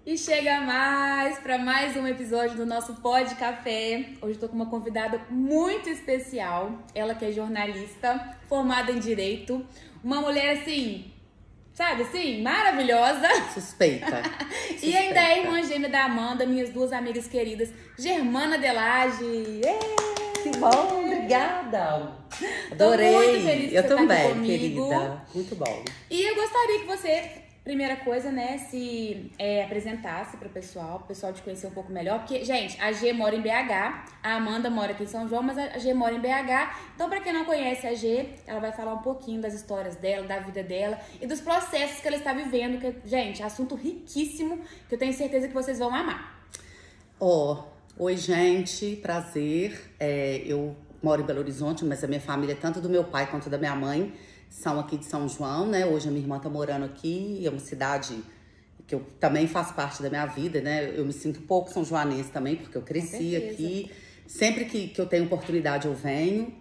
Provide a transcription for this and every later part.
E chega mais para mais um episódio do nosso Pod Café. Hoje estou com uma convidada muito especial. Ela que é jornalista, formada em Direito. Uma mulher assim, sabe assim, maravilhosa. Suspeita. E ainda é irmã gêmea da Amanda, minhas duas amigas queridas, Germana Delage. Que bom, obrigada. Adorei. Tô muito feliz que eu você também, tá aqui comigo. querida. Muito bom. E eu gostaria que você, primeira coisa, né, se apresentasse pro pessoal te conhecer um pouco melhor. Porque, gente, a G mora em BH, a Amanda mora aqui em São João, mas a G mora em BH. Então, pra quem não conhece a G, ela vai falar um pouquinho das histórias dela, da vida dela e dos processos que ela está vivendo. Que, gente, assunto riquíssimo, que eu tenho certeza que vocês vão amar. Oi, gente, prazer. Eu moro em Belo Horizonte, mas a minha família, tanto do meu pai quanto da minha mãe, são aqui de São João, né? Hoje a minha irmã tá morando aqui, é uma cidade que eu também faz parte da minha vida, né? Eu me sinto um pouco são joanense também, porque eu cresci aqui. Sempre que eu tenho oportunidade eu venho,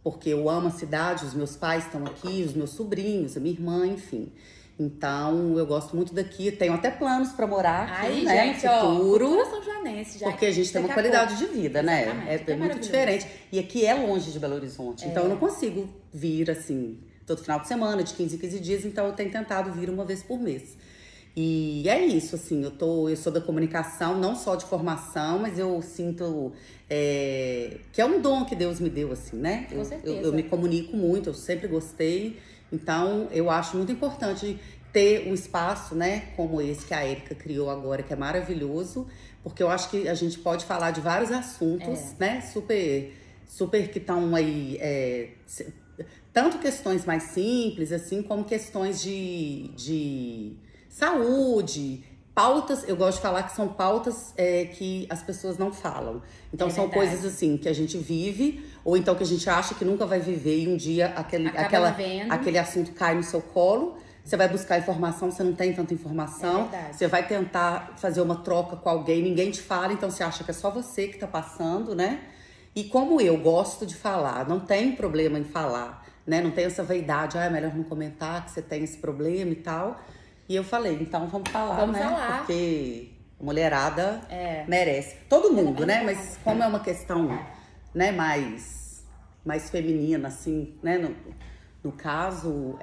porque eu amo a cidade, os meus pais estão aqui, os meus sobrinhos, a minha irmã, enfim. Então, eu gosto muito daqui. Tenho até planos para morar aqui, né, gente, no futuro. São joanense, já. Porque a gente tem uma qualidade de vida, né? É muito diferente. E aqui é longe de Belo Horizonte. Então, eu não consigo vir, assim, todo final de semana, de 15 em 15 dias. Então, eu tenho tentado vir uma vez por mês. E é isso, assim, eu sou da comunicação, não só de formação, mas eu sinto que é um dom que Deus me deu, assim, né? Com certeza. Eu me comunico muito, eu sempre gostei. Então, eu acho muito importante ter um espaço, né, como esse que a Érica criou agora, que é maravilhoso, porque eu acho que a gente pode falar de vários assuntos, né, super que estão aí, tanto questões mais simples, assim, como questões de saúde, pautas, eu gosto de falar que são pautas que as pessoas não falam. Então são coisas assim que a gente vive, ou então que a gente acha que nunca vai viver e um dia aquele assunto cai no seu colo. Você vai buscar informação, você não tem tanta informação. Você vai tentar fazer uma troca com alguém, ninguém te fala, então você acha que é só você que tá passando, né? E como eu gosto de falar, não tem problema em falar, né? Não tem essa vaidade, é melhor não comentar que você tem esse problema e tal. E eu falei, então vamos falar, né? Porque a mulherada merece. Todo mundo, né? Mas como é uma questão, né, mais feminina, assim, né? No caso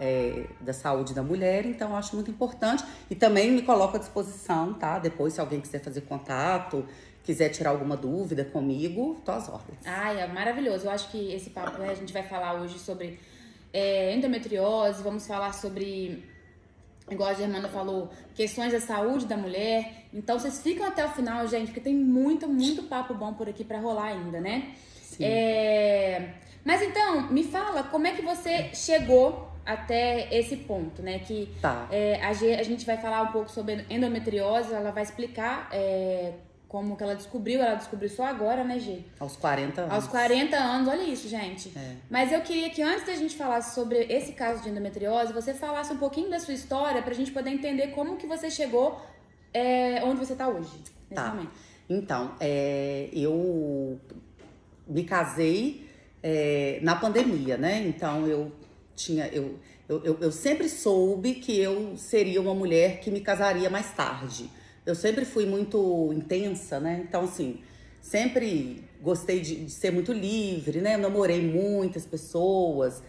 da saúde da mulher, então eu acho muito importante. E também me coloco à disposição, tá? Depois, se alguém quiser fazer contato, quiser tirar alguma dúvida comigo, tô às ordens. Ai, é maravilhoso. Eu acho que esse papo, a gente vai falar hoje sobre endometriose, vamos falar sobre, igual a Germana falou, questões da saúde da mulher. Então, vocês ficam até o final, gente, porque tem muito papo bom por aqui pra rolar ainda, né? Sim. Mas então, me fala, como é que você chegou até esse ponto, né? Que a gente vai falar um pouco sobre endometriose, ela vai explicar como que ela descobriu só agora, né, Gê? Aos 40 anos. Aos 40 anos, olha isso, gente. Mas eu queria que antes da gente falar sobre esse caso de endometriose, você falasse um pouquinho da sua história pra gente poder entender como que você chegou onde você tá hoje, nesse momento. Então, eu me casei na pandemia, né? Então, eu sempre soube que eu seria uma mulher que me casaria mais tarde. Eu sempre fui muito intensa, né? Então, assim, sempre gostei de ser muito livre, né? Eu namorei muitas pessoas,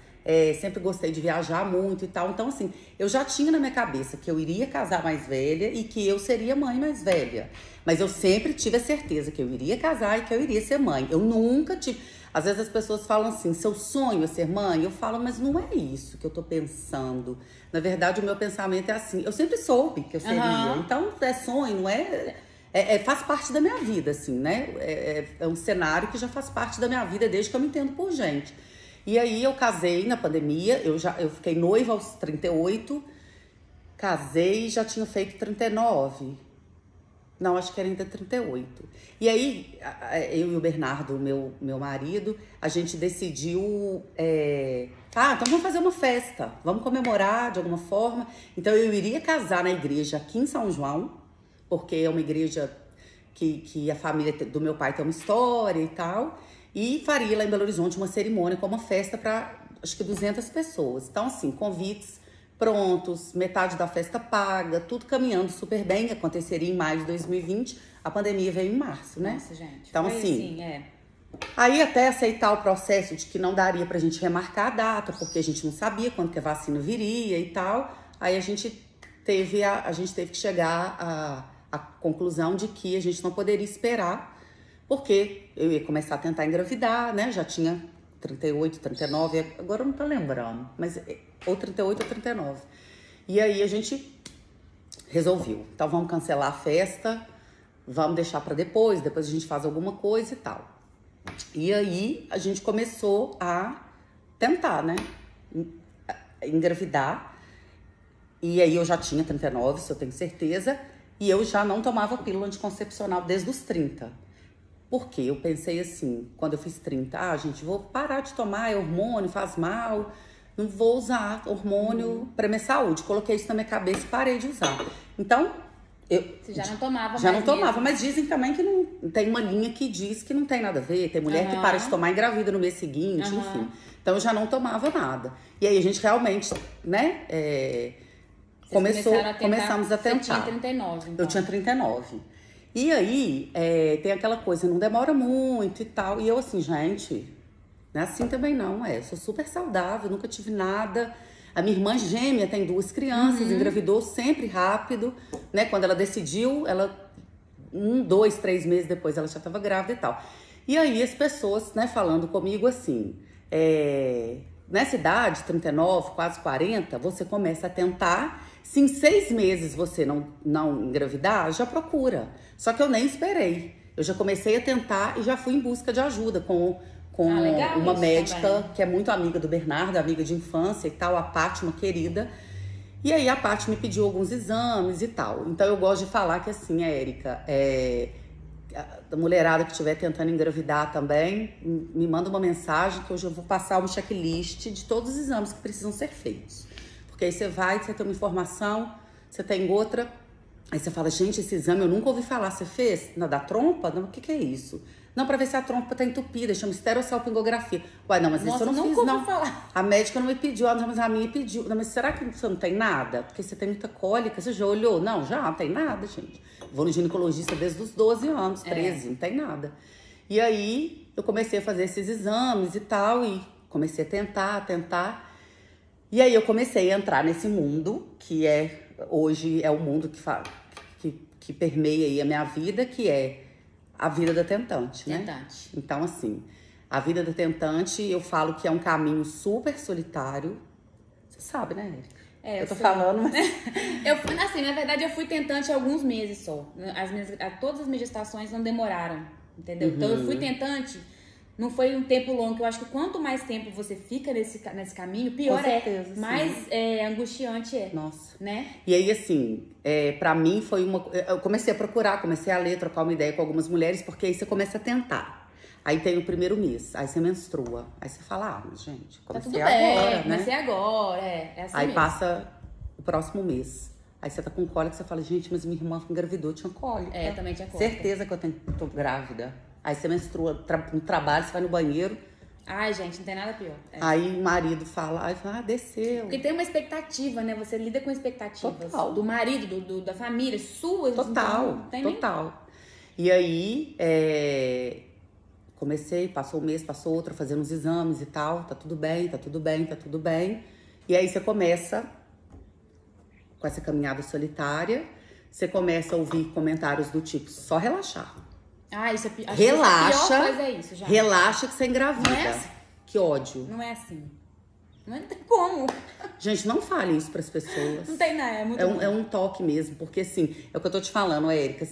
sempre gostei de viajar muito e tal. Então, assim, eu já tinha na minha cabeça que eu iria casar mais velha e que eu seria mãe mais velha. Mas eu sempre tive a certeza que eu iria casar e que eu iria ser mãe. Eu nunca tive... Às vezes as pessoas falam assim, seu sonho é ser mãe? Eu falo, mas não é isso que eu tô pensando. Na verdade, o meu pensamento é assim, eu sempre soube que eu seria. Então, é sonho, não é... faz parte da minha vida, assim, né? É um cenário que já faz parte da minha vida desde que eu me entendo por gente. E aí, eu casei na pandemia, eu fiquei noiva aos 38, casei e já tinha feito 39. Não, acho que era ainda 38. E aí, eu e o Bernardo, meu marido, a gente decidiu... então vamos fazer uma festa, vamos comemorar de alguma forma. Então, eu iria casar na igreja aqui em São João, porque é uma igreja que a família do meu pai tem uma história e tal. E faria lá em Belo Horizonte uma cerimônia com uma festa para, acho que 200 pessoas. Então, assim, convites prontos, metade da festa paga, tudo caminhando super bem, aconteceria em maio de 2020, a pandemia veio em março, né? Nossa, gente. Então, Foi assim, é. aí até aceitar o processo de que não daria pra gente remarcar a data, porque a gente não sabia quando que a vacina viria e tal, aí a gente teve que chegar à conclusão de que a gente não poderia esperar, porque eu ia começar a tentar engravidar, né? Já tinha 38, 39, agora eu não tô lembrando, mas ou 38 ou 39. E aí a gente resolveu, então vamos cancelar a festa, vamos deixar para depois a gente faz alguma coisa e tal. E aí a gente começou a tentar, né, engravidar. E aí eu já tinha 39, isso eu tenho certeza, e eu já não tomava pílula anticoncepcional desde os 30. Porque eu pensei assim, quando eu fiz 30, gente, vou parar de tomar, é hormônio, faz mal, não vou usar hormônio para minha saúde. Coloquei isso na minha cabeça e parei de usar. Então, você já não tomava já mais não tomava, mesmo. mas dizem também que não tem uma linha que diz que não tem nada a ver. Tem mulher que para de tomar engravida no mês seguinte, enfim. Então eu já não tomava nada. E aí a gente realmente, né, começamos a tentar. Você tinha 39, então. Eu tinha 39. E aí, tem aquela coisa, não demora muito e tal. E eu assim, gente, não é assim também não, sou super saudável, nunca tive nada. A minha irmã gêmea tem 2 crianças, engravidou sempre rápido, né? Quando ela decidiu, 1, 2, 3 meses depois ela já estava grávida e tal. E aí as pessoas, né, falando comigo assim, nessa idade, 39, quase 40, você começa a tentar. Se em 6 meses você não engravidar, já procura. Só que eu nem esperei. Eu já comecei a tentar e já fui em busca de ajuda com uma médica também, que é muito amiga do Bernardo, amiga de infância e tal, a Paty, uma querida. E aí a Paty me pediu alguns exames e tal. Então eu gosto de falar que assim, Érica, a mulherada que estiver tentando engravidar também, me manda uma mensagem que hoje eu vou passar um checklist de todos os exames que precisam ser feitos. Porque aí você tem uma informação, você tem outra, aí você fala, gente, esse exame eu nunca ouvi falar, você fez? Na da trompa? Não, o que é isso? Não, pra ver se a trompa tá entupida, chama esterossalpingografia. Uai, não, mas isso eu não fiz, não. Falar. A médica não me pediu, mas a minha pediu. Não, mas será que você não tem nada? Porque você tem muita cólica, você já olhou? Não, já não tem nada, gente. Vou no ginecologista desde os 12 anos, 13, não tem nada. E aí, eu comecei a fazer esses exames e tal, e comecei a tentar. E aí eu comecei a entrar nesse mundo, que hoje é o mundo que permeia aí a minha vida, que é a vida da tentante, né? Tentante. Então, assim, a vida da tentante, eu falo que é um caminho super solitário. Você sabe, né, Érica? Eu tô falando, mas... assim, na verdade, eu fui tentante há alguns meses só. Todas as minhas gestações não demoraram, entendeu? Então, eu fui tentante... Não foi um tempo longo, que eu acho que quanto mais tempo você fica nesse caminho, pior mais angustiante é. Nossa. Né? E aí, assim, pra mim foi eu comecei a procurar, comecei a ler, trocar uma ideia com algumas mulheres, porque aí você começa a tentar. Aí tem o primeiro mês, aí você menstrua. Aí você fala, mas gente, comecei agora, né? Comecei agora, é assim aí mesmo. Passa o próximo mês. Aí você tá com cólica, você fala, gente, mas minha irmã engravidou, tinha cólica. Também tinha cólica. Certeza que tô grávida. Aí você menstrua no trabalho, você vai no banheiro. Ai, gente, não tem nada pior. Aí o marido fala, desceu. Porque tem uma expectativa, né? Você lida com expectativas total. Do marido, da família, suas. Total, então, total. E aí, comecei, passou um mês, passou outro, fazendo uns exames e tal. Tá tudo bem. E aí você começa com essa caminhada solitária. Você começa a ouvir comentários do tipo, só relaxar. Isso é pior. Relaxa, a pior coisa é isso, já. Relaxa que você engravida. Não é assim. Que ódio. Não é assim. Não tem como. Gente, não fale isso pras pessoas. Não tem nada, é um toque mesmo, porque assim, é o que eu tô te falando, Érica.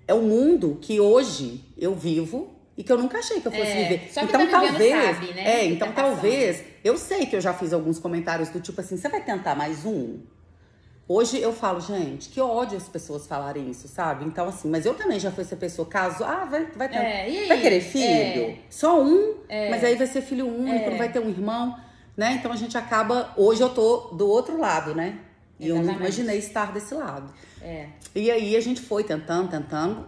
É um mundo que hoje eu vivo e que eu nunca achei que eu fosse viver. Só que então tá talvez, sabe, né? Então talvez, eu sei que eu já fiz alguns comentários do tipo assim, você vai tentar mais um? Hoje eu falo, gente, que ódio as pessoas falarem isso, sabe? Então, assim, mas eu também já fui essa pessoa, caso, vai querer filho? Só um, mas aí vai ser filho único, não vai ter um irmão, né? Então a gente acaba, hoje eu tô do outro lado, né? E eu não imaginei estar desse lado. E aí a gente foi tentando,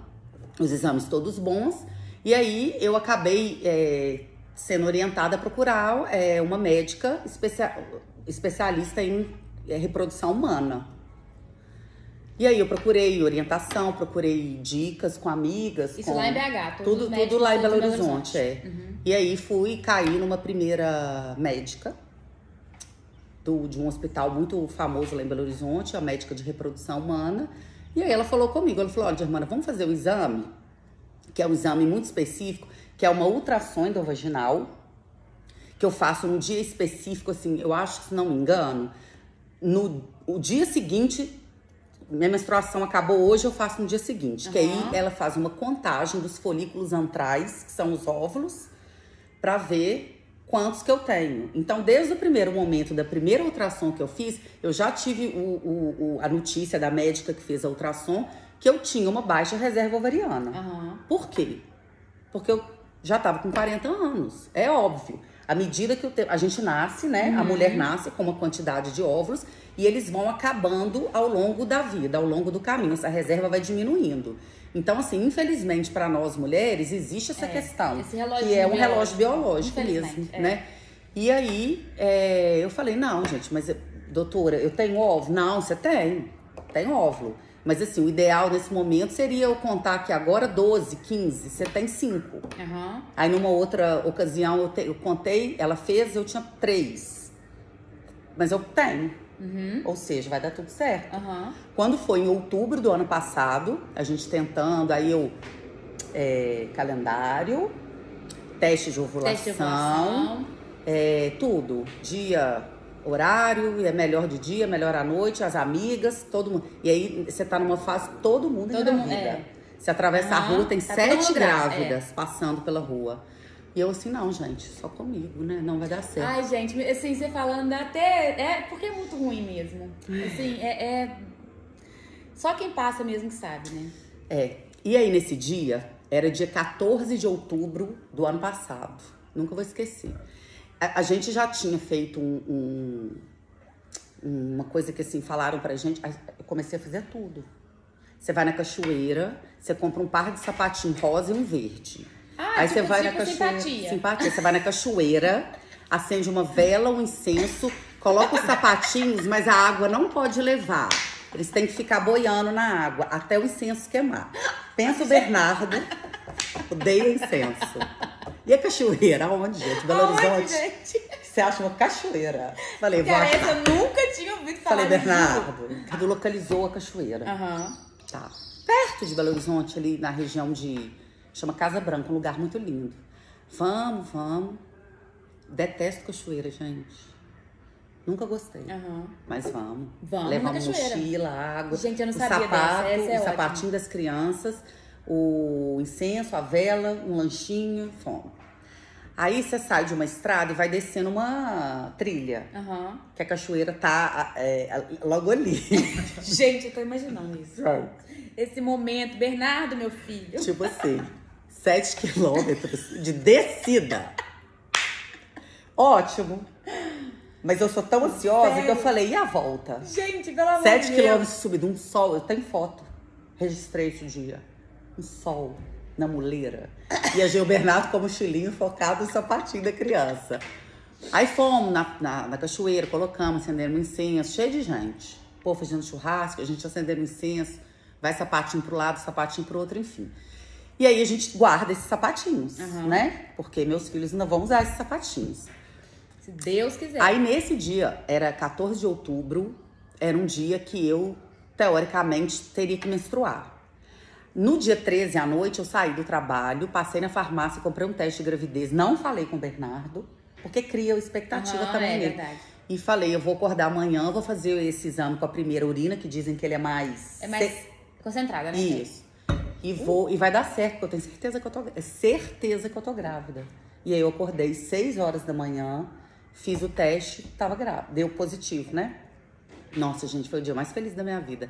os exames todos bons, e aí eu acabei sendo orientada a procurar uma médica especialista em reprodução humana. E aí eu procurei orientação, procurei dicas com amigas. Isso lá em BH, tudo lá em Belo Horizonte, Uhum. E aí fui cair numa primeira médica de um hospital muito famoso lá em Belo Horizonte, a médica de reprodução humana. E aí ela falou comigo, ela falou, olha, Germana, vamos fazer o exame, que é um exame muito específico, que é uma ultrassom endovaginal, que eu faço num dia específico, assim, eu acho que, se não me engano, o dia seguinte, minha menstruação acabou hoje, eu faço no dia seguinte. Que aí ela faz uma contagem dos folículos antrais, que são os óvulos, pra ver quantos que eu tenho. Então, desde o primeiro momento da primeira ultrassom que eu fiz, eu já tive a notícia da médica que fez a ultrassom que eu tinha uma baixa reserva ovariana. Por quê? Porque eu já tava com 40 anos. É óbvio. À medida que a gente nasce, né? A mulher nasce com uma quantidade de óvulos e eles vão acabando ao longo da vida, ao longo do caminho. Essa reserva vai diminuindo. Então, assim, infelizmente para nós mulheres existe essa questão, que é um relógio biológico mesmo, né? E aí eu falei, não, gente, mas doutora, eu tenho óvulo? Não, você tem óvulo. Mas assim, o ideal nesse momento seria eu contar que agora 12, 15, você tem 5. Aí numa outra ocasião eu contei, ela fez, eu tinha 3. Mas eu tenho. Ou seja, vai dar tudo certo. Quando foi em outubro do ano passado, a gente tentando, aí eu calendário, teste de ovulação, tudo, dia, horário, é melhor de dia, melhor à noite, as amigas, todo mundo. E aí você tá numa fase, todo mundo engravida. Você atravessa a rua, tem 7 grávidas passando pela rua. E eu assim, não, gente, só comigo, né? Não vai dar certo. Ai, gente, assim, você falando até... porque é muito ruim mesmo. Assim, só quem passa mesmo que sabe, né? E aí, nesse dia, era dia 14 de outubro do ano passado. Nunca vou esquecer. A gente já tinha feito uma coisa que, assim, falaram pra gente. Eu comecei a fazer tudo. Você vai na cachoeira, você compra um par de sapatinho rosa e um verde. Aí você vai na cachoeira. Simpatia. Você vai na cachoeira, acende uma vela, um incenso, coloca os sapatinhos, mas a água não pode levar. Eles têm que ficar boiando na água até o incenso queimar. Pensa o Bernardo, odeia incenso. E a cachoeira? Aonde, gente? Belo Horizonte? Gente? Você acha uma cachoeira? Falei, vou Cara, achar. eu nunca tinha ouvido falar Falei, Bernardo, Ricardo localizou a cachoeira. Tá. Perto de Belo Horizonte, ali na região chama Casa Branca, um lugar muito lindo. Vamos. Detesto cachoeira, gente. Nunca gostei. Mas vamos. Levamos mochila, água. Gente, eu não sabia dessa. O sapatinho das crianças, o incenso, a vela, um lanchinho, fomos. Aí você sai de uma estrada e vai descendo uma trilha. Que a cachoeira tá logo ali. Gente, eu tô imaginando isso. Esse momento, Bernardo, meu filho. Tipo assim, 7 quilômetros de descida. Ótimo. Mas eu sou tão ansiosa que eu falei, e a volta? Gente, pelo amor de 7 Deus. quilômetros subindo, um sol, eu tenho foto. Registrei esse dia. Um sol na muleira. E a Gil Bernardo com o mochilinho focado no sapatinho da criança. Aí fomos na cachoeira, colocamos, acendendo um incenso, cheio de gente. Pô, fazendo churrasco, a gente acendendo incenso, vai sapatinho pro lado, sapatinho pro outro, enfim. E aí a gente guarda esses sapatinhos, né? Porque meus filhos ainda vão usar esses sapatinhos. Se Deus quiser. Aí nesse dia, era 14 de outubro, era um dia que eu, teoricamente, teria que menstruar. No dia 13 à noite, eu saí do trabalho, passei na farmácia, comprei um teste de gravidez, não falei com o Bernardo, porque cria expectativa também nele. Verdade. E falei, eu vou acordar amanhã, vou fazer esse exame com a primeira urina, que dizem que ele é mais... É mais concentrada, né? Isso. E vai dar certo, porque eu tenho certeza que eu tô grávida. E aí eu acordei 6 horas da manhã, fiz o teste, tava grávida. Deu positivo, né? Nossa, gente, foi o dia mais feliz da minha vida.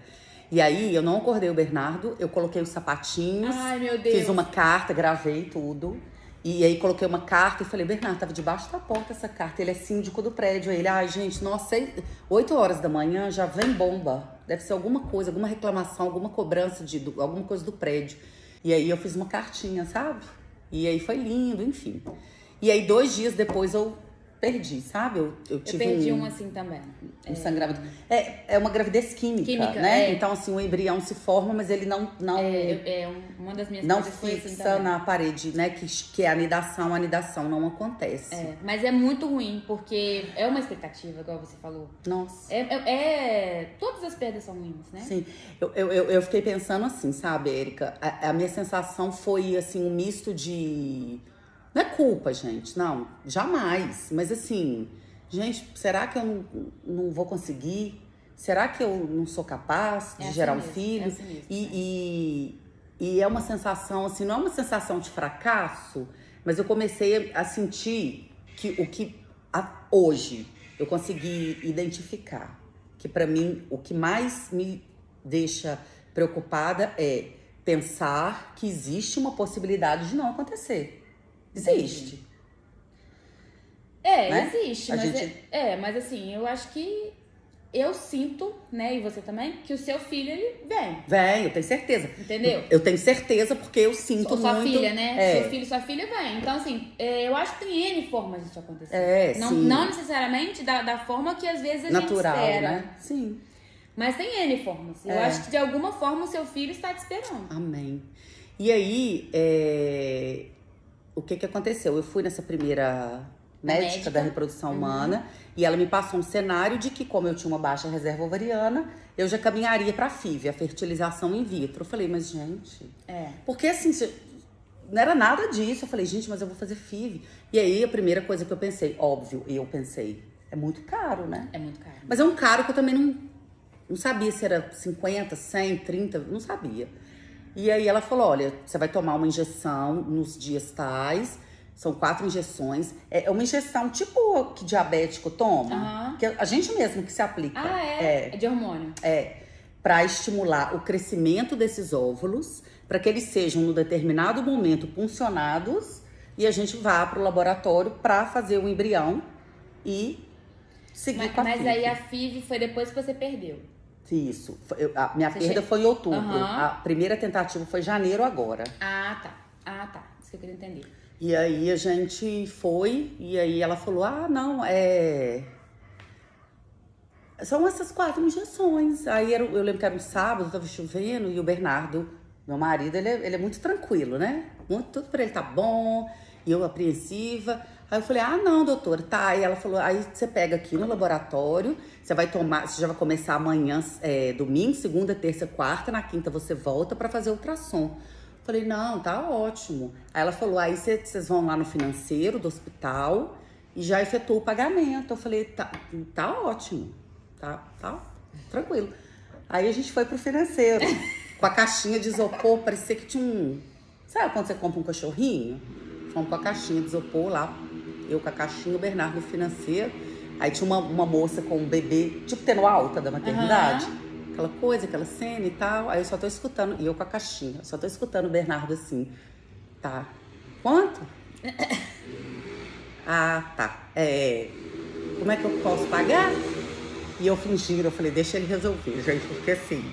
E aí, eu não acordei o Bernardo, eu coloquei os sapatinhos. Ai, meu Deus. Fiz uma carta, gravei tudo. E aí, coloquei uma carta e falei, Bernardo, tava debaixo da porta essa carta. Ele é síndico do prédio. Aí ele, ai, gente, nossa, 8 horas da manhã já vem bomba. Deve ser alguma coisa, alguma reclamação, alguma cobrança alguma coisa do prédio. E aí, eu fiz uma cartinha, sabe? E aí, foi lindo, enfim. E aí, 2 dias depois, eu perdi, sabe? Eu tive Eu perdi um assim também. um sangramento. É uma gravidez química, né? Então, assim, o embrião se forma, mas ele não Uma das minhas não coisas foi assim fixa também. na parede, né? Que é a anidação não acontece. Mas é muito ruim, porque é uma expectativa, igual você falou. Nossa. Todas as perdas são ruins, né? Sim, eu fiquei pensando assim, sabe, Érica? A minha sensação foi, assim, um misto de... Não é culpa, gente, não, jamais. Mas, assim, gente, será que eu não vou conseguir? Será que eu não sou capaz de assim gerar um mesmo, filho? é assim mesmo, E é uma sensação, assim, não é uma sensação de fracasso, mas eu comecei a sentir que hoje eu consegui identificar. Que pra mim, o que mais me deixa preocupada é pensar que existe uma possibilidade de não acontecer. Existe. Né? Existe, A mas gente- mas assim, eu acho que eu sinto, né, e você também, que o seu filho, ele vem, Vem, eu tenho certeza. entendeu? Eu tenho certeza porque eu sinto Ou sua muito... filha, né? É. Seu filho e sua filha vem. Então, assim, eu acho que tem N formas disso acontecer. É, sim. Não necessariamente da forma que às vezes a Natural, gente espera. né? Sim. Mas tem N formas. Eu acho que de alguma forma o seu filho está te esperando. Amém. E aí, o que aconteceu? Eu fui nessa primeira médica da reprodução humana e ela me passou um cenário de que, como eu tinha uma baixa reserva ovariana, eu já caminharia para a FIV, a fertilização in vitro. Eu falei, mas gente... Porque assim, não era nada disso. Eu falei, gente, mas eu vou fazer FIV. E aí, a primeira coisa que eu pensei, óbvio, é muito caro, né? É muito caro. Mas é um caro que eu também não sabia se era 50, 100, 30, não sabia. E aí ela falou, olha, você vai tomar uma injeção nos dias tais, são 4 injeções. É uma injeção tipo o que diabético toma, que a gente mesmo que se aplica. É de hormônio. Para estimular o crescimento desses óvulos, para que eles sejam, no determinado momento, puncionados e a gente vá para o laboratório para fazer o embrião e seguir com a Mas FIV. aí a FIV foi depois que você perdeu. Isso. A minha perda foi em outubro. A primeira tentativa foi em janeiro agora. Ah, tá. Isso que eu queria entender. E aí a gente foi, e aí ela falou, não, são essas 4 injeções. Aí eu lembro que era um sábado, tava chovendo, e o Bernardo, meu marido, ele é muito tranquilo, né? Tudo pra ele tá bom, e eu apreensiva. Aí eu falei, não, doutora, tá. Aí ela falou, aí você pega aqui no laboratório, você já vai começar amanhã, domingo, segunda, terça, quarta, na quinta você volta pra fazer ultrassom. Falei, não, tá ótimo. Aí ela falou, aí vocês vão lá no financeiro do hospital e já efetua o pagamento. Eu falei, tá ótimo, tá tranquilo. Aí a gente foi pro financeiro, com a caixinha de isopor, parecia que tinha sabe quando você compra um cachorrinho? Fomos com a caixinha de isopor lá, eu com a caixinha, o Bernardo no financeiro. Aí tinha uma moça com um bebê, tipo tendo alta da maternidade. Aquela coisa, aquela cena e tal. Aí eu só tô escutando, e eu com a caixinha, só tô escutando o Bernardo assim. Tá. Quanto? Tá. Como é que eu posso pagar? E eu fingindo, eu falei, deixa ele resolver, gente, porque assim...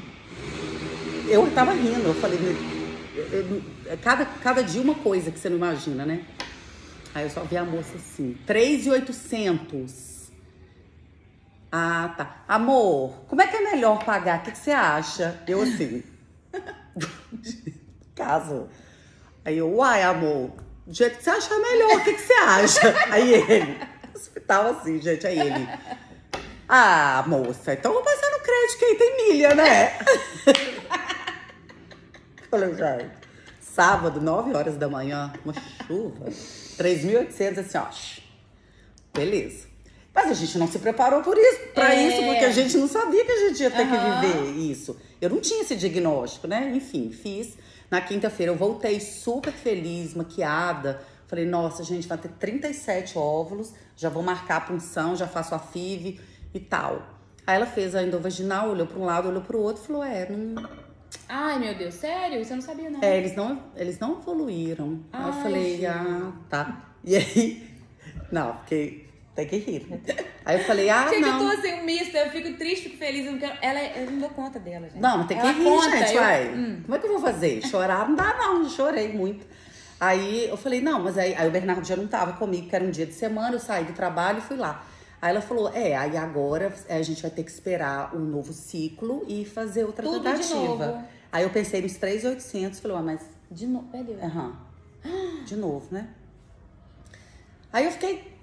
Eu tava rindo, eu falei, cada dia uma coisa que você não imagina, né? Aí eu só vi a moça assim, 3.800. Tá. Amor, como é que é melhor pagar? O que você acha? Eu assim. Caso. Aí eu, uai, amor, do jeito que você achar melhor, o que você acha? Aí ele, hospital assim, gente, aí ele. Moça, então vou passar no crédito que aí tem milha, né? Falei, gente, sábado, 9 horas da manhã, uma chuva, 3.800, assim, ó. Beleza. Mas a gente não se preparou por isso, isso, porque a gente não sabia que a gente ia ter que viver isso. Eu não tinha esse diagnóstico, né? Enfim, fiz. Na quinta-feira eu voltei super feliz, maquiada. Falei, nossa, gente, vai ter 37 óvulos, já vou marcar a punção, já faço a FIV e tal. Aí ela fez a endovaginal, olhou para um lado, olhou para o outro e falou, não... Ai, meu Deus, sério? Você não sabia, não? Eles não evoluíram. Aí eu falei, tá. E aí, não, porque... Tem que rir, né? Aí eu falei, não. Que eu tô assim, um misto, eu fico triste, fico feliz, eu não quero... eu não dou conta dela, gente. Não, tem que rir, gente, uai. Como é que eu vou fazer? Chorar não dá, não. Chorei muito. Aí eu falei, não, mas aí o Bernardo já não tava comigo, que era um dia de semana, eu saí do trabalho e fui lá. Aí ela falou, aí agora a gente vai ter que esperar um novo ciclo e fazer outra Tudo tentativa. de novo. Aí eu pensei nos 3.800, falei, mas... De novo, perdeu. De novo, né? Aí eu fiquei,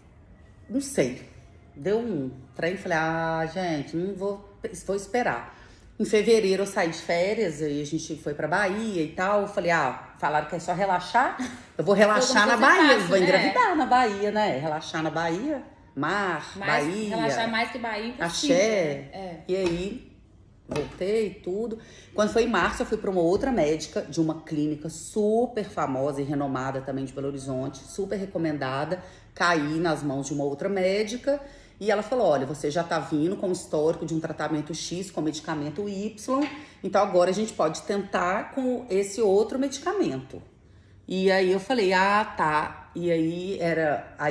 não sei, deu um trem, falei, gente, não vou esperar. Em fevereiro eu saí de férias, aí a gente foi pra Bahia e tal. Eu falei, falaram que é só relaxar. Eu vou relaxar na Bahia, fácil, vou né? engravidar na Bahia, né? Relaxar na Bahia, Bahia. Relaxar mais que Bahia, impossível. Axé. E aí, voltei e tudo. Quando foi em março, eu fui pra uma outra médica de uma clínica super famosa e renomada também de Belo Horizonte, super recomendada. Caí nas mãos de uma outra médica. E ela falou, olha, você já tá vindo com o histórico de um tratamento X com medicamento Y, então agora a gente pode tentar com esse outro medicamento. E aí eu falei, tá. E aí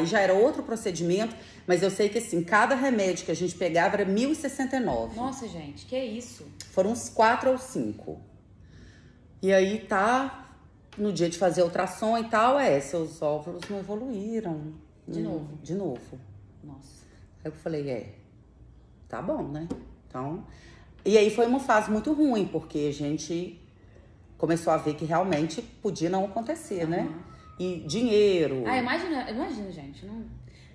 já era outro procedimento, mas eu sei que assim, cada remédio que a gente pegava era R$1.069. Nossa, gente, que isso? Foram uns 4 ou 5. E aí no dia de fazer ultrassom e tal, seus óvulos não evoluíram. De novo? De novo. Nossa. Aí eu falei, tá bom, né? Então, e aí foi uma fase muito ruim, porque a gente começou a ver que realmente podia não acontecer, né? E dinheiro. Imagina, gente. Não...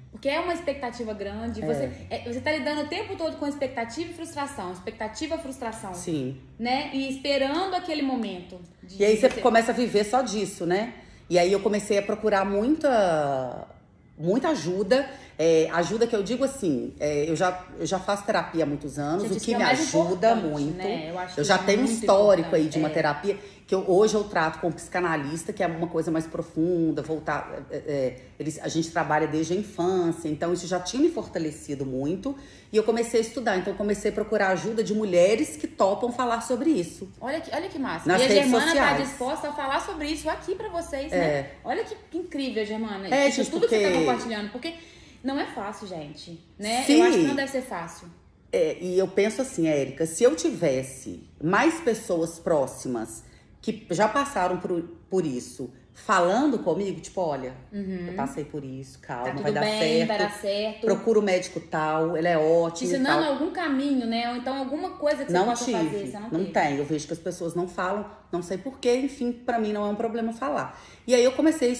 Porque é uma expectativa grande. Você tá lidando o tempo todo com expectativa e frustração. Expectativa e frustração. Sim. Né? E esperando aquele momento. E aí você começa a viver só disso, né? E aí eu comecei a procurar muita ajuda. Ajuda que eu digo assim, eu já faço terapia há muitos anos, o que me ajuda muito. Né? Eu já tenho um histórico aí de uma terapia que hoje eu trato com um psicanalista, que é uma coisa mais profunda, voltar. A gente trabalha desde a infância, então isso já tinha me fortalecido muito. E eu comecei a estudar, então eu comecei a procurar ajuda de mulheres que topam falar sobre isso. Olha que massa. Nas e a redes Germana sociais. tá disposta a falar sobre isso aqui pra vocês, né? Olha que incrível, Germana. Isso tudo porque... que você tá compartilhando, porque não é fácil, gente, né? Sim. Eu acho que não deve ser fácil. E eu penso assim, Érica, se eu tivesse mais pessoas próximas que já passaram por isso, falando comigo, tipo, olha, eu passei por isso, calma, Tá tudo vai dar bem, certo. vai dar certo. Procura o médico tal, ele é ótimo. Te ensinando algum caminho, né? Ou então alguma coisa que você possa fazer. Você não tem. Eu vejo que as pessoas não falam, não sei porquê, enfim, pra mim não é um problema falar. E aí eu comecei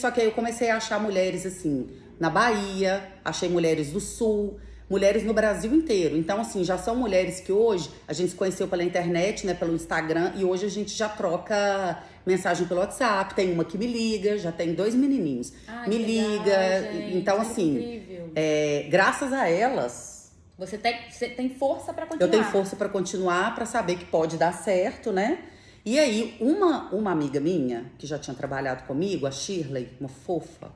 a achar mulheres assim, na Bahia, achei mulheres do Sul, mulheres no Brasil inteiro. Então, assim, já são mulheres que hoje a gente se conheceu pela internet, né, pelo Instagram, e hoje a gente já troca mensagem pelo WhatsApp. Tem uma que me liga, já tem 2 menininhos. Me liga. Gente, então, assim, graças a elas. Você tem força pra continuar. Eu tenho força pra continuar, pra saber que pode dar certo, né? E aí, uma amiga minha, que já tinha trabalhado comigo, a Shirley, uma fofa,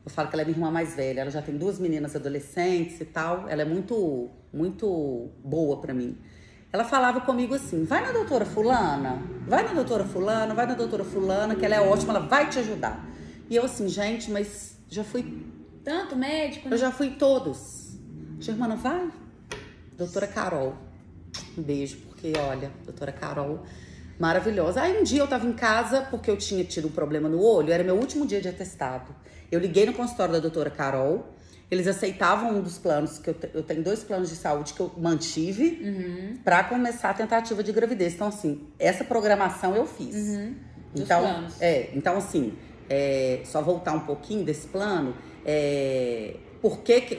eu falo que ela é minha irmã mais velha, ela já tem 2 meninas adolescentes e tal, ela é muito, muito boa pra mim. Ela falava comigo assim, vai na doutora fulana, vai na doutora fulana, vai na doutora fulana, que ela é ótima, ela vai te ajudar. E eu assim, gente, mas já fui... Tanto médico, né? Eu já fui em todos. Germana, vai. Doutora Carol, um beijo, porque olha, doutora Carol... maravilhosa. Aí um dia eu tava em casa, porque eu tinha tido um problema no olho, era meu último dia de atestado. Eu liguei no consultório da doutora Carol, eles aceitavam um dos planos, que eu tenho 2 planos de saúde que eu mantive pra começar a tentativa de gravidez. Então, assim, essa programação eu fiz. Então, então assim, só voltar um pouquinho desse plano,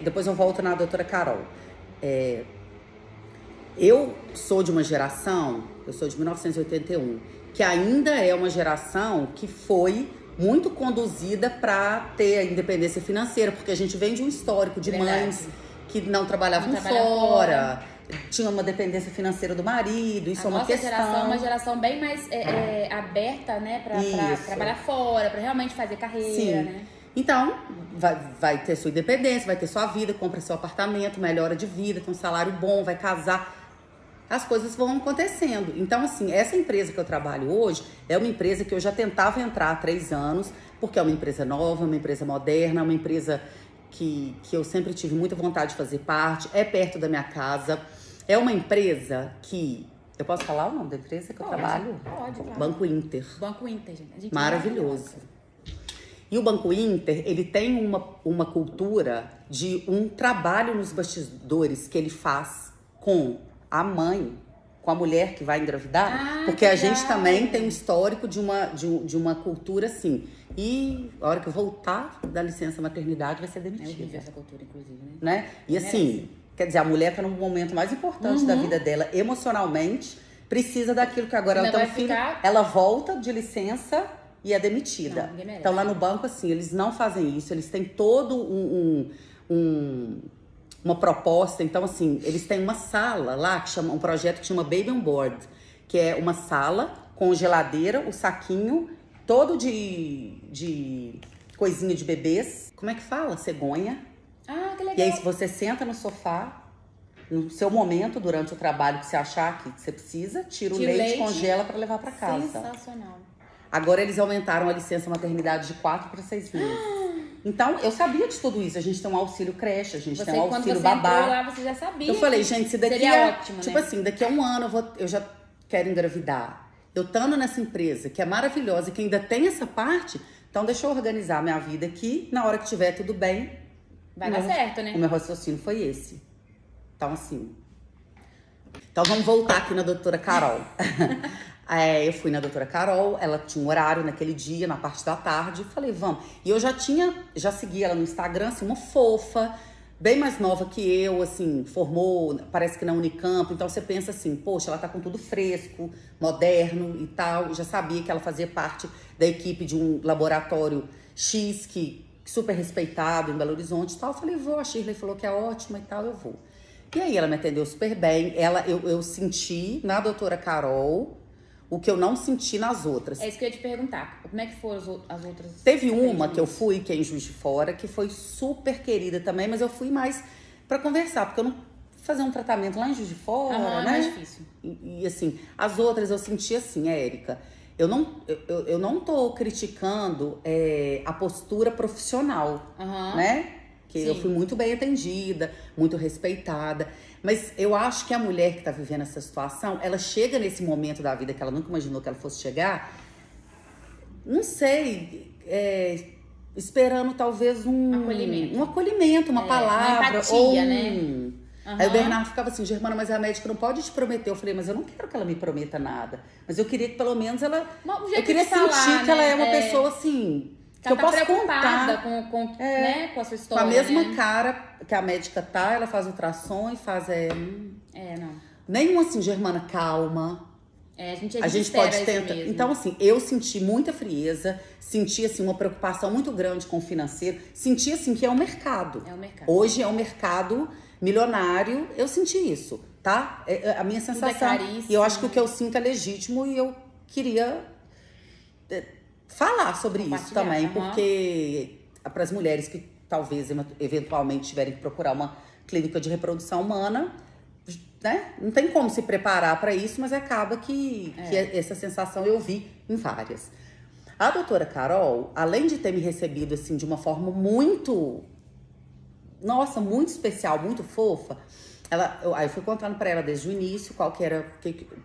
depois eu volto na doutora Carol. Eu sou de uma geração, eu sou de 1981, que ainda é uma geração que foi muito conduzida para ter a independência financeira, porque a gente vem de um histórico de mães que não trabalhavam fora, tinha uma dependência financeira do marido, isso é uma questão. A nossa geração é uma geração bem mais aberta, né, para trabalhar fora, para realmente fazer carreira, né? Então, vai ter sua independência, vai ter sua vida, compra seu apartamento, melhora de vida, tem um salário bom, vai casar. As coisas vão acontecendo. Então, assim, essa empresa que eu trabalho hoje é uma empresa que eu já tentava entrar há 3 anos, porque é uma empresa nova, uma empresa moderna, uma empresa que eu sempre tive muita vontade de fazer parte, é perto da minha casa. É uma empresa que... Eu posso falar o nome da empresa que eu trabalho? Pode, claro. Banco Inter. Banco Inter, gente. Maravilhoso. E o Banco Inter, ele tem uma cultura de um trabalho nos bastidores que ele faz com a mãe, com a mulher que vai engravidar, porque a gente também tem um histórico de uma cultura assim. E a hora que eu voltar da licença maternidade vai ser demitida. Essa cultura, inclusive, né? E assim, quer dizer, a mulher tá no momento mais importante da vida dela, emocionalmente, precisa daquilo que agora ela tem um filho, ela volta de licença e é demitida. Não, então lá no banco, assim, eles não fazem isso, eles têm todo uma proposta. Então, assim, eles têm uma sala lá, que chama, um projeto que chama Baby on Board, que é uma sala com geladeira, o saquinho, todo de coisinha de bebês. Como é que fala? Cegonha. Ah, que legal. E aí, se você senta no sofá, no seu momento, durante o trabalho que você achar que você precisa, tira o leite, congela para levar para casa. Sensacional. Agora eles aumentaram a licença maternidade de 4 para 6 meses. Então, eu sabia de tudo isso. A gente tem um auxílio creche, a gente tem um auxílio babá. Quando você entrou lá, você já sabia. Eu falei, gente, se daqui seria ótimo, tipo assim, daqui a um ano eu já quero engravidar. Eu estando nessa empresa, que é maravilhosa e que ainda tem essa parte, então deixa eu organizar minha vida aqui. Na hora que tiver tudo bem, vai dar certo, né? O meu raciocínio foi esse. Então, assim... Então, vamos voltar aqui na doutora Carol. Eu fui na doutora Carol, ela tinha um horário naquele dia, na parte da tarde, falei, vamos. E eu já segui ela no Instagram, assim, uma fofa, bem mais nova que eu, assim, formou, parece que na Unicamp. Então você pensa assim, poxa, ela tá com tudo fresco, moderno e tal. Eu já sabia que ela fazia parte da equipe de um laboratório X, que super respeitado em Belo Horizonte e tal. Eu falei, vou, a Shirley falou que é ótima e tal, eu vou. E aí ela me atendeu super bem. Eu senti na doutora Carol o que eu não senti nas outras. É isso que eu ia te perguntar. Como é que foram as outras? Teve uma que eu fui, que é em Juiz de Fora, que foi super querida também, mas eu fui mais pra conversar, porque eu não fazer um tratamento lá em Juiz de Fora, né? É mais difícil. E assim, as outras eu senti assim, Érica, eu não tô criticando a postura profissional, né? Que eu fui muito bem atendida, muito respeitada. Mas eu acho que a mulher que tá vivendo essa situação, ela chega nesse momento da vida que ela nunca imaginou que ela fosse chegar, não sei, esperando talvez um acolhimento, uma palavra. Uma empatia, ou né? Aí o Bernardo ficava assim, Germana, mas a médica não pode te prometer. Eu falei, mas eu não quero que ela me prometa nada. Mas eu queria que pelo menos ela... Eu queria sentir que ela é uma pessoa assim... Que eu posso contar com a sua história. Com a mesma cara que a médica tá, ela faz ultrassom e faz... não. Nenhum assim, Germana, calma. A gente pode tentar. Então, assim, eu senti muita frieza, senti assim, uma preocupação muito grande com o financeiro, senti assim que é um mercado. É um mercado. Hoje é um mercado milionário, eu senti isso, tá? A minha sensação. E eu acho que o que eu sinto é legítimo e eu queria falar sobre isso também, porque para as mulheres que talvez eventualmente tiverem que procurar uma clínica de reprodução humana, né? Não tem como se preparar para isso, mas acaba que essa sensação eu vi em várias. A doutora Carol, além de ter me recebido assim de uma forma muito, nossa, muito especial, muito fofa, aí eu fui contando para ela desde o início qual que era,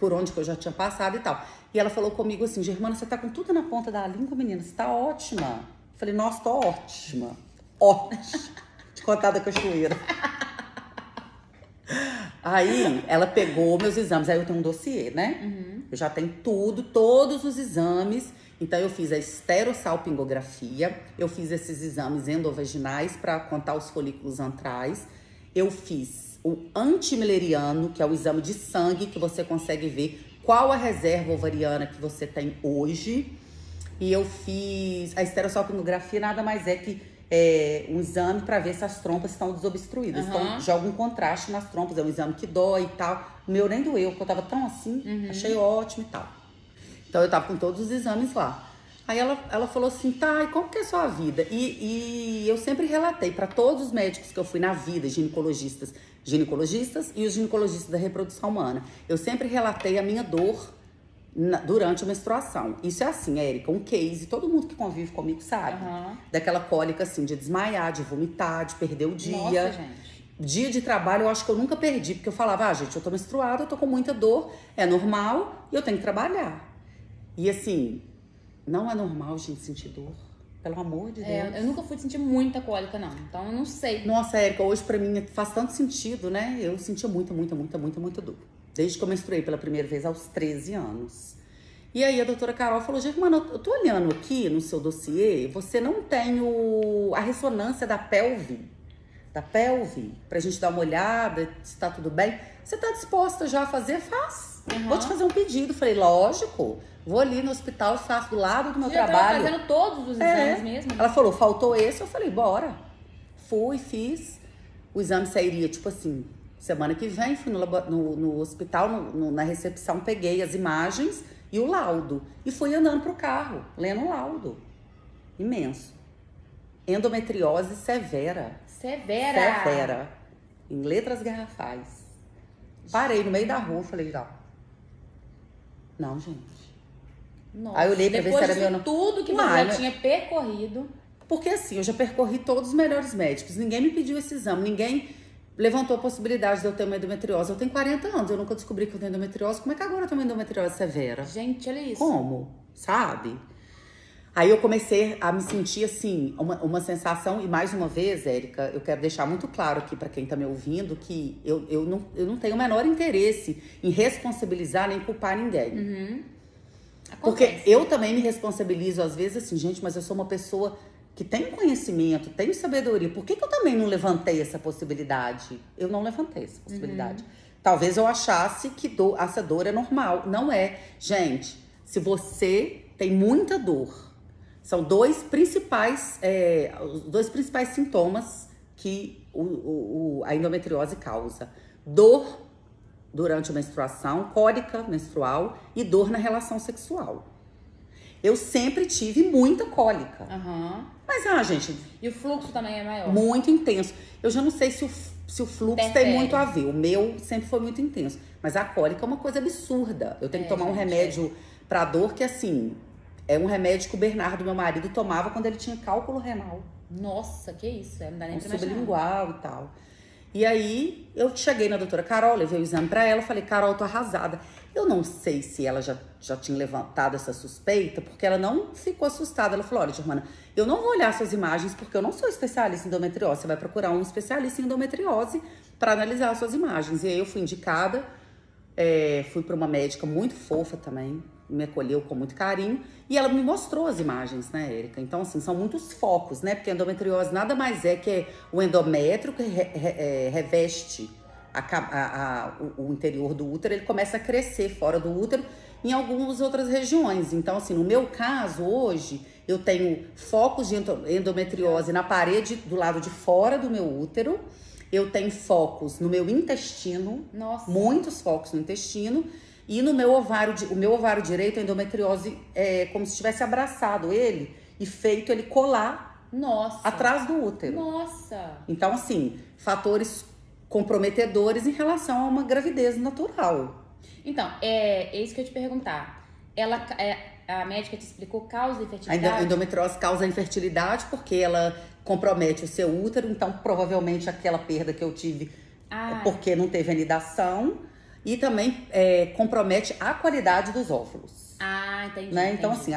por onde que eu já tinha passado e tal. E ela falou comigo assim, Germana, você tá com tudo na ponta da língua, menina, você tá ótima. Eu falei, nossa, tô ótima. Ótima. De contar da cachoeira. Aí, ela pegou meus exames. Aí eu tenho um dossiê, né? Eu já tenho todos os exames. Então, eu fiz a esterossalpingografia. Eu fiz esses exames endovaginais para contar os folículos antrais. Eu fiz o antimileriano, que é o exame de sangue que você consegue ver qual a reserva ovariana que você tem hoje. E eu fiz a esterossalpingografia, nada mais é que um exame para ver se as trompas estão desobstruídas. Então, joga um contraste nas trompas, é um exame que dói e tal. O meu nem doeu, porque eu tava tão assim, achei ótimo e tal. Então, eu tava com todos os exames lá. Aí ela falou assim, tá, e como que é a sua vida? E eu sempre relatei para todos os médicos que eu fui na vida, ginecologistas e os ginecologistas da reprodução humana. Eu sempre relatei a minha dor durante a menstruação. Isso é assim, Érica, um case, todo mundo que convive comigo sabe. Daquela cólica assim, de desmaiar, de vomitar, de perder o dia. Nossa, gente. Dia de trabalho eu acho que eu nunca perdi, porque eu falava, gente, eu tô menstruada, eu tô com muita dor, é normal e eu tenho que trabalhar. E assim, não é normal, gente, sentir dor. pelo amor de Deus. Eu nunca fui sentir muita cólica, não. Então eu não sei. Nossa, Érica, hoje pra mim faz tanto sentido, né? Eu sentia muita dor. Desde que eu menstruei pela primeira vez aos 13 anos. E aí a doutora Carol falou, Germana, eu tô olhando aqui no seu dossiê, você não tem a ressonância da pelve, pra gente dar uma olhada, se tá tudo bem. Você tá disposta já a fazer? Faz. Vou te fazer um pedido. Falei, lógico, vou ali no hospital e faço do lado do meu trabalho. Tava fazendo todos os exames mesmo? Ela falou, faltou esse, eu falei, bora. Fui, fiz. O exame sairia, tipo assim, semana que vem, fui no hospital, na recepção, peguei as imagens e o laudo. E fui andando pro carro, lendo o laudo. Imenso. Endometriose severa. Severa. Em letras garrafais. Parei no meio da rua, falei, não, gente. Nossa, aí eu olhei pra ver se era meu... tudo que você já tinha percorrido. Porque assim, eu já percorri todos os melhores médicos. Ninguém me pediu esse exame, ninguém levantou a possibilidade de eu ter uma endometriose. Eu tenho 40 anos, eu nunca descobri que eu tenho endometriose. Como é que agora eu tenho uma endometriose severa? Gente, olha isso. Como? Sabe? Aí eu comecei a me sentir assim, uma sensação, e mais uma vez, Érica, eu quero deixar muito claro aqui pra quem tá me ouvindo que eu não tenho o menor interesse em responsabilizar nem culpar ninguém. Porque eu também me responsabilizo às vezes assim, gente, mas eu sou uma pessoa que tem conhecimento, tem sabedoria. Por que eu também não levantei essa possibilidade? Eu não levantei essa possibilidade. Talvez eu achasse que essa dor é normal. Não é. Gente, se você tem muita dor, são os dois principais sintomas que a endometriose causa. Dor durante a menstruação, cólica menstrual e dor na relação sexual. Eu sempre tive muita cólica. Mas, gente... E o fluxo também é maior? Muito intenso. Eu já não sei se o fluxo tem muito a ver. O meu sempre foi muito intenso. Mas a cólica é uma coisa absurda. Eu tenho que tomar um remédio pra dor que, assim... É um remédio que o Bernardo, meu marido, tomava quando ele tinha cálculo renal. Nossa, que isso? Não dá nem pra imaginar. Sublingual e tal. E aí, eu cheguei na doutora Carol, levei o exame pra ela, falei, Carol, eu tô arrasada. Eu não sei se ela já tinha levantado essa suspeita, porque ela não ficou assustada. Ela falou, olha, Germana, eu não vou olhar suas imagens, porque eu não sou especialista em endometriose. Você vai procurar um especialista em endometriose pra analisar as suas imagens. E aí, eu fui indicada, fui pra uma médica muito fofa também, me acolheu com muito carinho, e ela me mostrou as imagens, né, Érica? Então, assim, são muitos focos, né? Porque a endometriose nada mais é que o endométrio que reveste o interior do útero, ele começa a crescer fora do útero em algumas outras regiões. Então, assim, no meu caso, hoje, eu tenho focos de endometriose na parede do lado de fora do meu útero, eu tenho focos no meu intestino, muitos focos no intestino, e no meu ovário, o meu ovário direito, a endometriose é como se tivesse abraçado ele e feito ele colar atrás do útero. Então, assim, fatores comprometedores em relação a uma gravidez natural. Então, é isso que eu ia te perguntar. A médica te explicou causa infertilidade? A endometriose causa infertilidade porque ela compromete o seu útero, então provavelmente aquela perda que eu tive é porque não teve anidação. E também compromete a qualidade dos óvulos. Entendi. Né? Então, assim,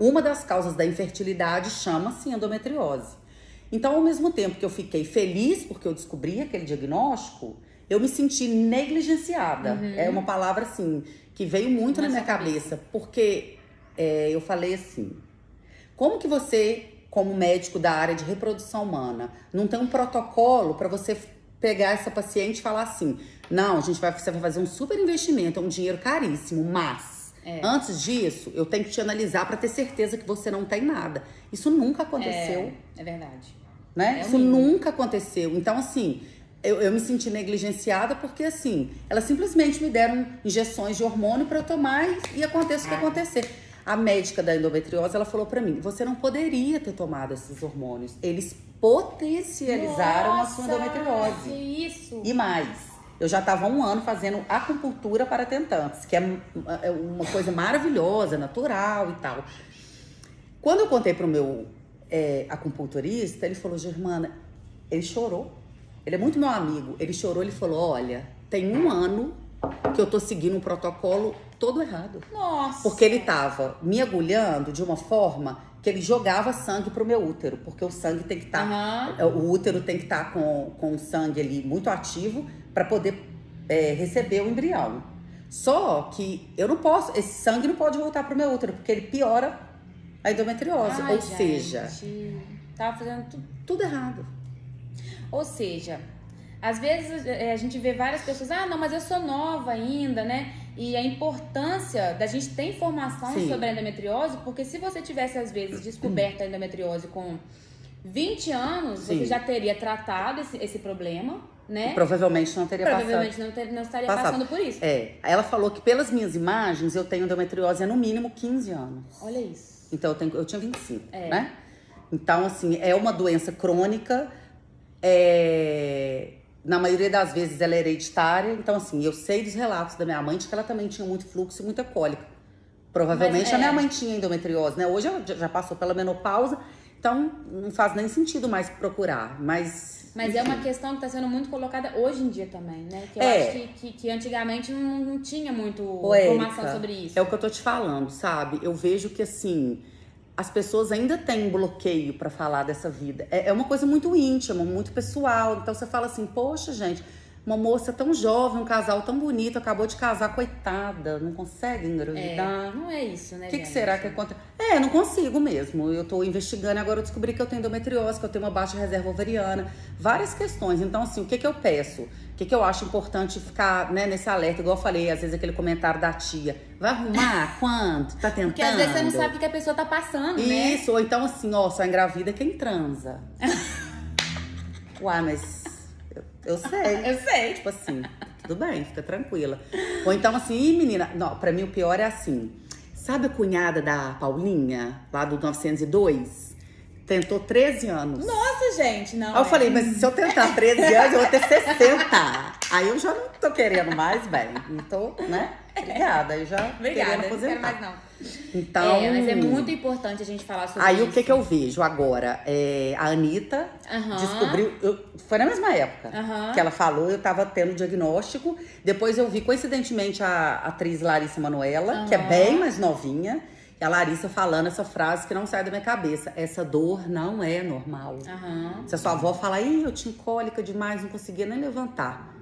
uma das causas da infertilidade chama-se endometriose. Então, ao mesmo tempo que eu fiquei feliz porque eu descobri aquele diagnóstico, eu me senti negligenciada. É uma palavra, assim, que veio muito na minha cabeça. Porque eu falei assim, como que você, como médico da área de reprodução humana, não tem um protocolo para você pegar essa paciente e falar assim, não, você vai fazer um super investimento, é um dinheiro caríssimo, mas antes disso, eu tenho que te analisar para ter certeza que você não tem nada. Isso nunca aconteceu. É verdade. Né? Isso nunca aconteceu. Então, assim, eu me senti negligenciada porque, assim, elas simplesmente me deram injeções de hormônio para eu tomar e aconteça o que acontecer. A médica da endometriose, ela falou para mim, você não poderia ter tomado esses hormônios. Eles potencializaram a sua endometriose. Que isso? E mais, eu já estava há 1 ano fazendo acupuntura para tentantes, que é uma coisa maravilhosa, natural e tal. Quando eu contei pro meu acupunturista, ele falou, Germana, ele chorou. Ele é muito meu amigo. Ele chorou, ele falou, olha, tem 1 ano que eu tô seguindo um protocolo todo errado. Nossa! Porque ele tava me agulhando de uma forma que ele jogava sangue pro meu útero. Porque o sangue tem que estar... O útero tem que estar com o sangue ali muito ativo para poder receber o embrião. Só que eu não posso... Esse sangue não pode voltar pro meu útero, porque ele piora a endometriose. Ai, ou seja... Tava fazendo tudo errado. Ou seja... Às vezes a gente vê várias pessoas, não, mas eu sou nova ainda, né? E a importância da gente ter informação sobre a endometriose, porque se você tivesse, às vezes, descoberto a endometriose com 20 anos, você já teria tratado esse problema, né? E provavelmente não teria provavelmente não estaria passando por isso. Ela falou que pelas minhas imagens, eu tenho endometriose há no mínimo 15 anos. Olha isso. Então eu tinha 25, né? Então, assim, é uma doença crônica, na maioria das vezes ela é hereditária. Então, assim, eu sei dos relatos da minha mãe de que ela também tinha muito fluxo e muita cólica. Provavelmente a minha mãe tinha endometriose, né? Hoje ela já passou pela menopausa, então não faz nem sentido mais procurar. Mas é uma questão que está sendo muito colocada hoje em dia também, né? Que eu acho que antigamente não tinha muito informação sobre isso. É o que eu tô te falando, sabe? Eu vejo que, assim... As pessoas ainda têm um bloqueio pra falar dessa vida. É uma coisa muito íntima, muito pessoal. Então você fala assim, poxa, gente, uma moça tão jovem, um casal tão bonito, acabou de casar, coitada, não consegue engravidar. Não é isso, né, O que será que acontece? Não consigo mesmo. Eu tô investigando, agora eu descobri que eu tenho endometriose, que eu tenho uma baixa reserva ovariana. Várias questões. Então, assim, o que eu peço? O que eu acho importante ficar, né, nesse alerta? Igual eu falei, às vezes aquele comentário da tia. Vai arrumar? Quanto? Tá tentando? Porque às vezes você não sabe o que a pessoa tá passando, né? Isso, ou então assim, só engravida quem transa. Uai, mas eu sei. Eu sei. Tipo assim, tudo bem, fica tranquila. Ou então assim, menina, não, pra mim o pior é assim. Sabe a cunhada da Paulinha, lá do 902? Tentou 13 anos. Nossa, gente, não. Aí eu falei, mas se eu tentar 13 anos, eu vou ter 60. Aí eu já não tô querendo mais, bem. Não tô, né? Obrigada. Aí já Obrigada, querendo não quero mais não. Então... mas é muito importante a gente falar sobre aí isso. Aí o que eu vejo agora? A Anitta descobriu... Foi na mesma época que ela falou, eu tava tendo diagnóstico. Depois eu vi, coincidentemente, a atriz Larissa Manoela, que é bem mais novinha. E a Larissa falando essa frase que não sai da minha cabeça. Essa dor não é normal. Se a sua avó fala, eu tinha cólica demais, não conseguia nem levantar.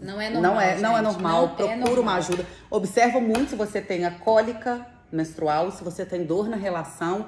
Não é normal, não é normal. Procura uma ajuda. Observa muito se você tem a cólica menstrual, se você tem dor na relação,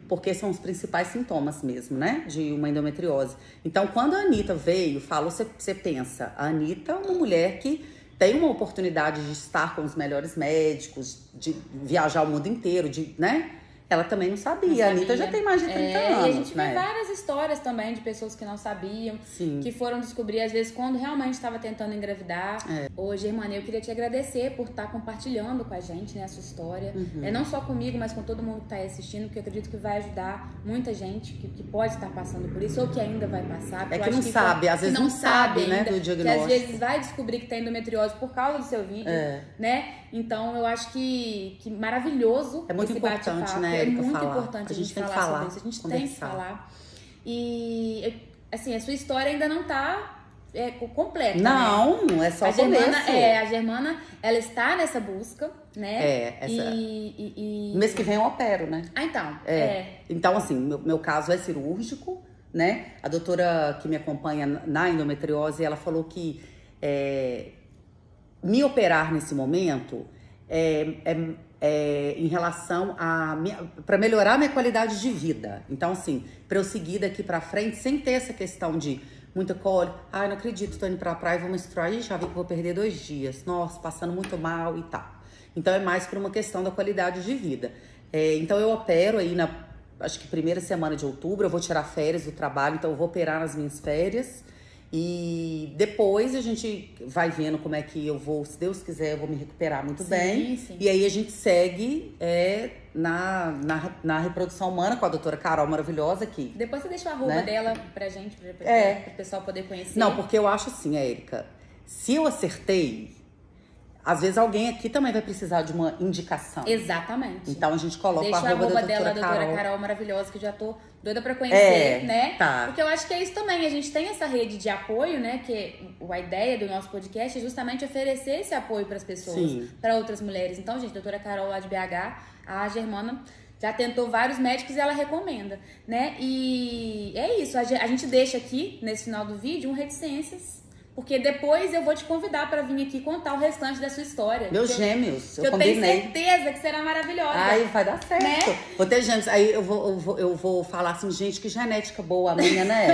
porque são os principais sintomas mesmo, né? De uma endometriose. Então, quando a Anitta veio, falou, você pensa, a Anitta é uma mulher que tem uma oportunidade de estar com os melhores médicos, de viajar o mundo inteiro, né? Ela também não sabia. A Anitta já tem mais de 30 anos, e a gente né? vê várias histórias também de pessoas que não sabiam, que foram descobrir, às vezes, quando realmente estava tentando engravidar. Ô, Germana, eu queria te agradecer por estar compartilhando com a gente, né, a sua história. Não só comigo, mas com todo mundo que está aí assistindo, que eu acredito que vai ajudar muita gente que pode estar passando por isso, ou que ainda vai passar. Que não sabe, às vezes não sabe, né, do diagnóstico. Que às vezes vai descobrir que tem endometriose por causa do seu vídeo, né? Então, eu acho que maravilhoso. É muito importante, né? É muito importante a gente falar sobre isso. A gente conversar. tem que falar. E, assim, a sua história ainda não tá completa, não, né? É só o começo. A Germana, ela está nessa busca, né? Mês que vem eu opero, né? Então. Então, assim, meu caso é cirúrgico, né? A doutora que me acompanha na endometriose, ela falou que me operar nesse momento em relação para melhorar a minha qualidade de vida. Então, assim, para eu seguir daqui pra frente sem ter essa questão de muita cólica. Ai, não acredito, tô indo pra praia e vou menstruar. Ih, já vi que vou perder 2 dias. Nossa, passando muito mal e tal. Então, é mais por uma questão da qualidade de vida. Então, eu opero aí acho que primeira semana de outubro. Eu vou tirar férias do trabalho, então eu vou operar nas minhas férias. E depois a gente vai vendo como é que eu vou, se Deus quiser, eu vou me recuperar muito bem. Sim. E aí a gente segue na reprodução humana com a doutora Carol, maravilhosa aqui. Depois você deixa o arroba dela pra gente, para o pessoal poder conhecer. Não, porque eu acho assim, Érica, se eu acertei, às vezes alguém aqui também vai precisar de uma indicação. Exatamente. Então a gente coloca Deixa o arroba da dela, doutora Carol maravilhosa, que eu já tô doida pra conhecer, né? Tá. Porque eu acho que é isso também, a gente tem essa rede de apoio, né? Que a ideia do nosso podcast é justamente oferecer esse apoio pras pessoas, para outras mulheres. Então, gente, doutora Carol lá de BH, a Germana já tentou vários médicos e ela recomenda, né? E é isso, a gente deixa aqui, nesse final do vídeo, reticências. Porque depois eu vou te convidar para vir aqui contar o restante da sua história. Meus gêmeos, eu combinei. tenho certeza que será maravilhosa. Ai, vai dar certo. Né? Vou ter gêmeos. Aí eu vou falar assim, gente, que genética boa a minha, né?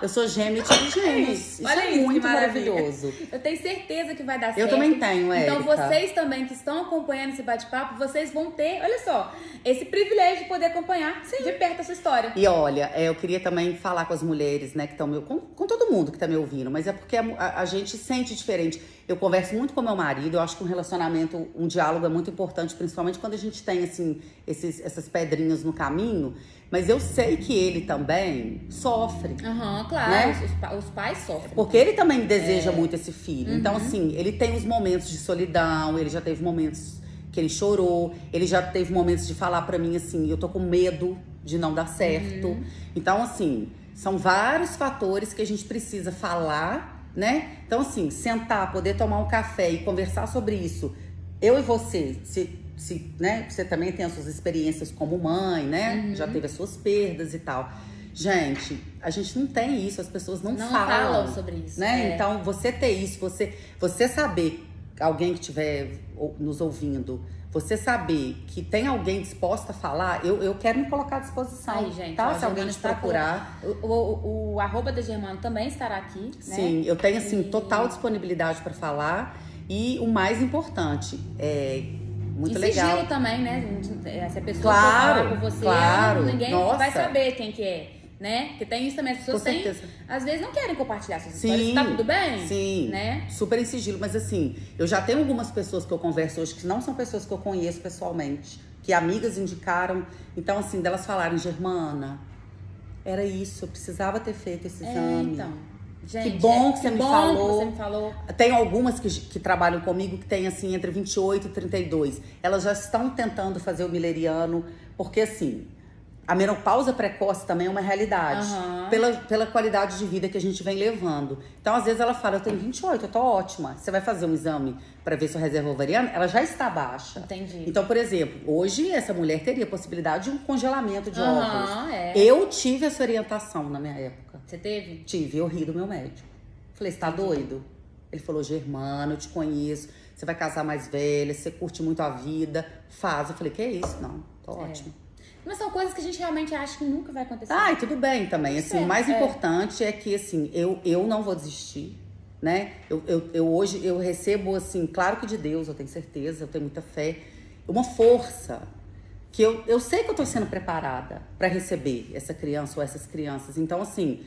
Eu sou gêmea de gêmeos. Olha é isso, muito que maravilha. maravilhoso. Eu tenho certeza que vai dar certo. Eu também tenho, Érica. Então vocês também que estão acompanhando esse bate-papo, vocês vão ter, olha só, esse privilégio de poder acompanhar de perto a sua história. E olha, eu queria também falar com as mulheres, né, que estão com todo mundo que tá me ouvindo, mas é porque a gente sente diferente. Eu converso muito com meu marido, eu acho que um relacionamento, um diálogo é muito importante, principalmente quando a gente tem, assim, essas pedrinhas no caminho, mas eu sei que ele também sofre. Claro, né? os pais sofrem. Porque ele também deseja muito esse filho. Então, assim, ele tem os momentos de solidão, ele já teve momentos que ele chorou, ele já teve momentos de falar pra mim assim, eu tô com medo de não dar certo. Então, assim, são vários fatores que a gente precisa falar, né? Então, assim, sentar, poder tomar um café e conversar sobre isso. Eu e você, né? Você também tem as suas experiências como mãe, né? Já teve as suas perdas e tal. Gente, a gente não tem isso, as pessoas não falam sobre isso. Né? Então, você ter isso, você saber, alguém que estiver nos ouvindo, você saber que tem alguém disposta a falar, eu quero me colocar à disposição. Aí, gente, tá? Se alguém te procurar. O arroba da Germana também estará aqui, né? Sim, eu tenho, assim, total disponibilidade para falar. E o mais importante, muito legal. Sigilo também, né? Se a pessoa for Claro, falar com você, claro. ninguém Nossa. vai saber quem que é, né? Porque tem isso também, as pessoas Com certeza. às vezes não querem compartilhar suas Sim, histórias. Tá tudo bem? Sim, Né? super em sigilo. Mas assim, eu já tenho algumas pessoas que eu converso hoje que não são pessoas que eu conheço pessoalmente, que amigas indicaram. Então, assim, delas falarem, Germana, era isso, eu precisava ter feito esse exame. Então, gente, que bom que você me falou. Que você me falou. Tem algumas que trabalham comigo que tem, assim, entre 28 e 32. Elas já estão tentando fazer o mileriano, porque, assim, a menopausa precoce também é uma realidade. Pela qualidade de vida que a gente vem levando. Então, às vezes, ela fala, eu tenho 28, eu tô ótima. Você vai fazer um exame pra ver sua reserva ovariana? Ela já está baixa. Entendi. Então, por exemplo, hoje essa mulher teria a possibilidade de um congelamento de óvulos. É. Eu tive essa orientação na minha época. Você teve? Tive, eu ri do meu médico. Falei, você tá doido? Ele falou, Germana, eu te conheço, você vai casar mais velha, você curte muito a vida, faz. Eu falei, que isso? Não, tô ótimo. Mas são coisas que a gente realmente acha que nunca vai acontecer. Ah, e tudo bem também. Assim, o mais importante é que, assim, eu não vou desistir, né? Hoje eu recebo, assim, claro que de Deus, eu tenho certeza, eu tenho muita fé, uma força que eu sei que eu tô sendo preparada pra receber essa criança ou essas crianças. Então, assim,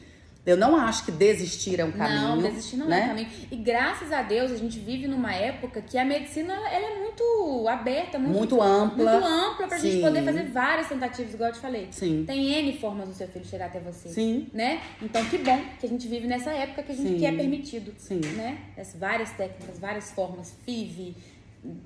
eu não acho que desistir é um caminho. Não, desistir não né? é um caminho. E graças a Deus, a gente vive numa época que a medicina ela é muito aberta, muito ampla. Muito ampla pra gente poder fazer várias tentativas, igual eu te falei. Sim. Tem N formas do seu filho chegar até você. Sim. Né? Então, que bom que a gente vive nessa época que a gente quer permitido. Sim. Né? As várias técnicas, várias formas, FIV.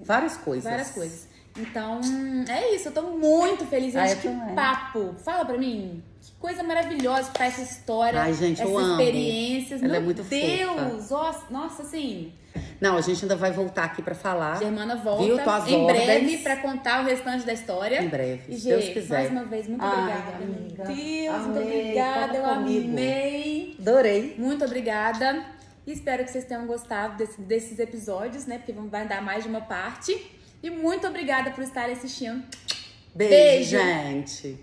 Várias coisas. Várias coisas. Então, é isso. Eu tô muito feliz. Gente, que papo. Fala pra mim. Que coisa maravilhosa que tá essa história. Ai, gente, essas eu amo. experiências. Ela Meu é muito Deus. fofa. Nossa, assim. Não, a gente ainda vai voltar aqui pra falar. Germana volta em breve pra contar o restante da história. Em breve, e, se Deus Gê, quiser. mais uma vez, muito obrigada. Amiga. Meu Deus, Amei, muito obrigada. Eu amei. Adorei. Muito obrigada. E espero que vocês tenham gostado desses episódios, né? Porque vai dar mais de uma parte. E muito obrigada por estarem assistindo. Beijo, gente.